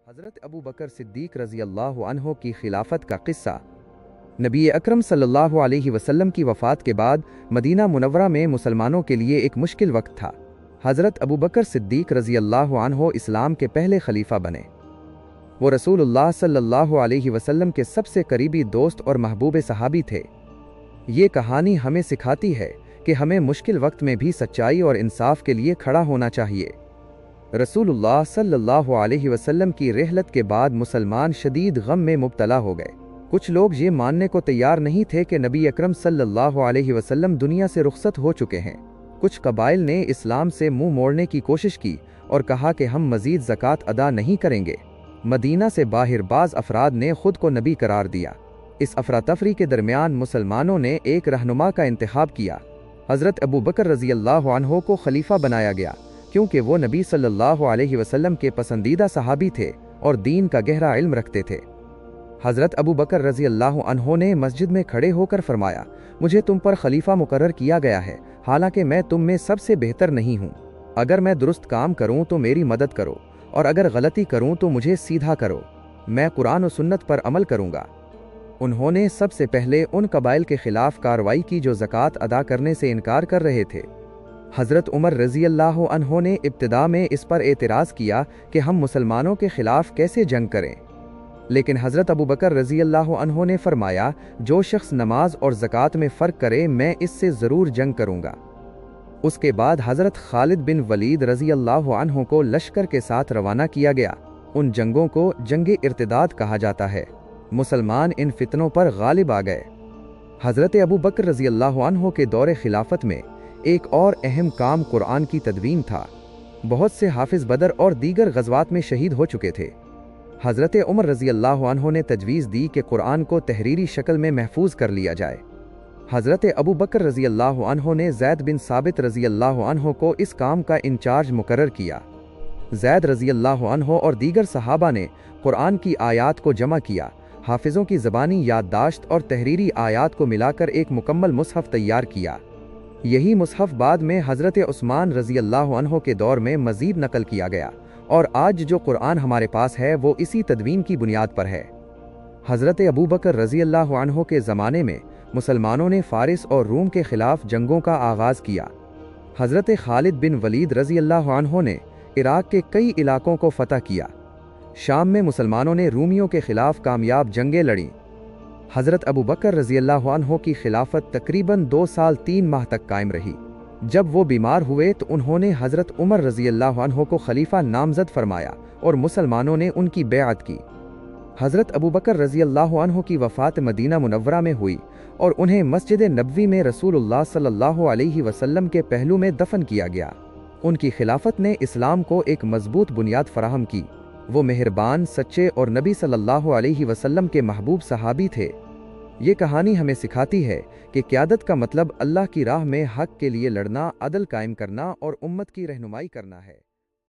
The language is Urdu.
حضرت ابو بکر صدیق رضی اللہ عنہ کی خلافت کا قصہ۔ نبی اکرم صلی اللہ علیہ وسلم کی وفات کے بعد مدینہ منورہ میں مسلمانوں کے لیے ایک مشکل وقت تھا۔ حضرت ابو بکر صدیق رضی اللہ عنہ اسلام کے پہلے خلیفہ بنے۔ وہ رسول اللہ صلی اللہ علیہ وسلم کے سب سے قریبی دوست اور محبوب صحابی تھے۔ یہ کہانی ہمیں سکھاتی ہے کہ ہمیں مشکل وقت میں بھی سچائی اور انصاف کے لیے کھڑا ہونا چاہیے۔ رسول اللہ صلی اللہ علیہ وسلم کی رحلت کے بعد مسلمان شدید غم میں مبتلا ہو گئے۔ کچھ لوگ یہ ماننے کو تیار نہیں تھے کہ نبی اکرم صلی اللہ علیہ وسلم دنیا سے رخصت ہو چکے ہیں۔ کچھ قبائل نے اسلام سے منہ موڑنے کی کوشش کی اور کہا کہ ہم مزید زکوٰۃ ادا نہیں کریں گے۔ مدینہ سے باہر بعض افراد نے خود کو نبی قرار دیا۔ اس افراتفری کے درمیان مسلمانوں نے ایک رہنما کا انتخاب کیا۔ حضرت ابو بکر رضی اللہ عنہ کو خلیفہ بنایا گیا، کیونکہ وہ نبی صلی اللہ علیہ وسلم کے پسندیدہ صحابی تھے اور دین کا گہرا علم رکھتے تھے۔ حضرت ابو بکر رضی اللہ عنہ نے مسجد میں کھڑے ہو کر فرمایا، مجھے تم پر خلیفہ مقرر کیا گیا ہے، حالانکہ میں تم میں سب سے بہتر نہیں ہوں۔ اگر میں درست کام کروں تو میری مدد کرو، اور اگر غلطی کروں تو مجھے سیدھا کرو۔ میں قرآن و سنت پر عمل کروں گا۔ انہوں نے سب سے پہلے ان قبائل کے خلاف کارروائی کی جو زکوٰۃ ادا کرنے سے انکار کر رہے تھے۔ حضرت عمر رضی اللہ عنہ نے ابتدا میں اس پر اعتراض کیا کہ ہم مسلمانوں کے خلاف کیسے جنگ کریں، لیکن حضرت ابو بکر رضی اللہ عنہ نے فرمایا، جو شخص نماز اور زکوٰۃ میں فرق کرے میں اس سے ضرور جنگ کروں گا۔ اس کے بعد حضرت خالد بن ولید رضی اللہ عنہ کو لشکر کے ساتھ روانہ کیا گیا۔ ان جنگوں کو جنگ ارتداد کہا جاتا ہے۔ مسلمان ان فتنوں پر غالب آ گئے۔ حضرت ابو بکر رضی اللہ عنہ کے دور خلافت میں ایک اور اہم کام قرآن کی تدوین تھا۔ بہت سے حافظ بدر اور دیگر غزوات میں شہید ہو چکے تھے۔ حضرت عمر رضی اللہ عنہ نے تجویز دی کہ قرآن کو تحریری شکل میں محفوظ کر لیا جائے۔ حضرت ابو بکر رضی اللہ عنہ نے زید بن ثابت رضی اللہ عنہ کو اس کام کا انچارج مقرر کیا۔ زید رضی اللہ عنہ اور دیگر صحابہ نے قرآن کی آیات کو جمع کیا، حافظوں کی زبانی یادداشت اور تحریری آیات کو ملا کر ایک مکمل مصحف تیار کیا۔ یہی مصحف بعد میں حضرت عثمان رضی اللہ عنہ کے دور میں مزید نقل کیا گیا، اور آج جو قرآن ہمارے پاس ہے وہ اسی تدوین کی بنیاد پر ہے۔ حضرت ابو بکر رضی اللہ عنہ کے زمانے میں مسلمانوں نے فارس اور روم کے خلاف جنگوں کا آغاز کیا۔ حضرت خالد بن ولید رضی اللہ عنہ نے عراق کے کئی علاقوں کو فتح کیا۔ شام میں مسلمانوں نے رومیوں کے خلاف کامیاب جنگیں لڑیں۔ حضرت ابو بکر رضی اللہ عنہ کی خلافت تقریباً 2 سال 3 ماہ تک قائم رہی۔ جب وہ بیمار ہوئے تو انہوں نے حضرت عمر رضی اللہ عنہ کو خلیفہ نامزد فرمایا اور مسلمانوں نے ان کی بیعت کی۔ حضرت ابو بکر رضی اللہ عنہ کی وفات مدینہ منورہ میں ہوئی اور انہیں مسجد نبوی میں رسول اللہ صلی اللہ علیہ وسلم کے پہلو میں دفن کیا گیا۔ ان کی خلافت نے اسلام کو ایک مضبوط بنیاد فراہم کی۔ وہ مہربان، سچے اور نبی صلی اللہ علیہ وسلم کے محبوب صحابی تھے۔ یہ کہانی ہمیں سکھاتی ہے کہ قیادت کا مطلب اللہ کی راہ میں حق کے لیے لڑنا، عدل قائم کرنا اور امت کی رہنمائی کرنا ہے۔